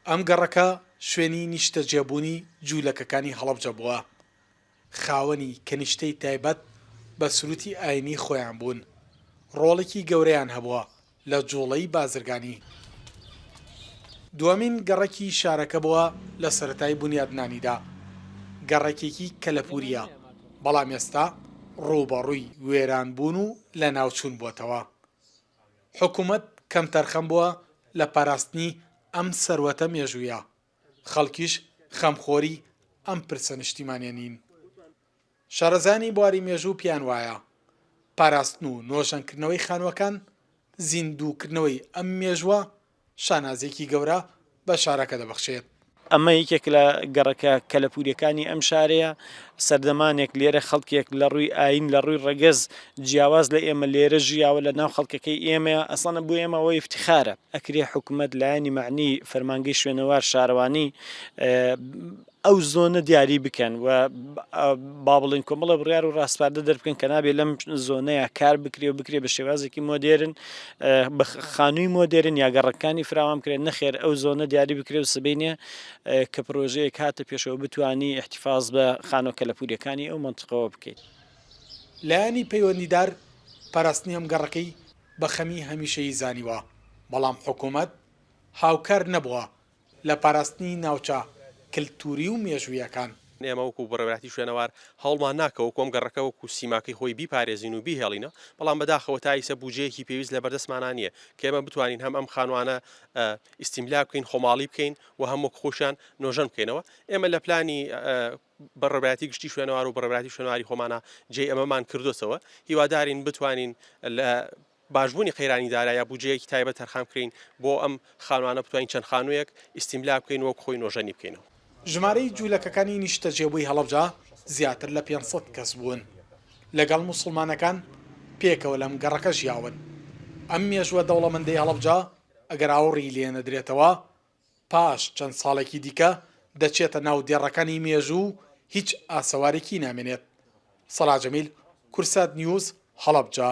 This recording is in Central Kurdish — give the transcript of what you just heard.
ئەم گەڕەکە شوێنی نیشتە جێبوونی جوولەکەکانی هەڵەبجە بووە. خاوەنی کەنیشتەی تایبەت بە سروتی ئاینی خۆیان بوون. ڕۆڵێکی گەورەیان هەبووە لە جوڵەی بازرگانی. دووەمین گەڕێکی شارەکە بووە لە سەرەتای بنیادنانیدا. گەڕێکێکی کەلەپوریە، بەڵام ئێستا ڕووبەڕووی وێرانبوون و لە ناوچوون بووەتەوە. حکوومەت کەم تەرخەم بووە لە پاراستنی ئەم سەروەتە مێژوویە. خەڵکیش خەمخۆری ئەم پرسە نیشتیمانیە نین. شارەزانی بواری مێژوو پیان وایە پاراستن و نۆژەنکردنەوەی خانووەکان، زیندووکردنەوەی ئەم مێژووە شانازێکی گەورە بە شارەکە دەبەخشێت. ئەمە یەکێک لە گەڕەکە کەلەپوریەکانی ئەم شارەیە. سەردەمانێک لێرە خەڵکێک لە ڕووی ئاین لە ڕووی ڕەگەز جیاواز لە ئێمە لێرە ژیاوە لە ناو خەڵکەکەی ئێمە ئەسڵانە بۆ ئێمە ئەوەی افتیخارە. ئەکرێ حکوومەت لایەنی معنی فەرمانگەی شوێنەوار شارەوانی ئەو زۆنە دیاری بکەن و با بڵین کۆمەڵە بڕیار و ڕاستپاردە دەربکەن کە نابێت لەم زۆنەیە کار بکرێ و بکرێ بە شێوازێکی مۆدێرن، بە خانووی مۆدێرن یا گەڕەکانی فراوان بکرێن. نەخێر ئەو زۆنە دیاری بکرێ و سبەینێ کە پرۆژەیەک هاتە پێشەوە بتوانی احتیفاز بە خانۆ کەلەپوریەکانی ئەو منتقەوە بکەیت. لایەنی پەیوەندیدار پاراستنی ئەم گەڕەکەی بە خەمی هەمیشەیی زانیوە، بەڵام حکوومەت هاوکار نەبووە لە پاراستنی ناوچە کلتوری و مێژوویەکان. ئێمە وەکو بەڕێوەتی شوێنەوار هەڵمان ناکەوە کۆم گەڕەکە وەکو سیماکەی خۆی بیپارێزین و بیهێڵینە، بەڵام بەداخەوە تایسە بودجەیەکی پێویست لە بەردەستمانە نییە کە ئێمە بتوانین هەم ئەم خانوانە ئیستیملا بکەین، خۆماڵی بکەین و هەموو خۆشیان نۆژەن بکەینەوە. ئێمە لە پلانی بەڕێوەتی گشتی شوێنەوار و بەڕێوەتی شوێنەواری خۆمانە جێ ئەمەمان کردوتەوە. هیوادارین بتوانین لە باشبوونی قەیرانی دارایە بودجەیەکی تایبەت تەرخان بکەین بۆ ئەم خانوانە بتوانین چەند خانوویەک ئیستیملا بکەین وەک خۆی نۆژەنی بکەینەوە. ژمارەی جوولەکەکانی نیشتە جێبووی هەڵەبجە زیاتر لە 500 کەس بوون. لەگەڵ موسڵمانەکان پێکەوە لەم گەڕەکە ژیاون. ئەم مێژووە دەوڵەمەندەی هەڵەبجە ئەگەر ئاوڕی لێ نەدرێتەوە پاش چەند ساڵێکی دیکە دەچێتە ناو دێڕەکانی مێژوو و هیچ ئاسەوارێکی نامێنێت. سەلاح جەمیل، کورسات نیوز، هەڵەبجە.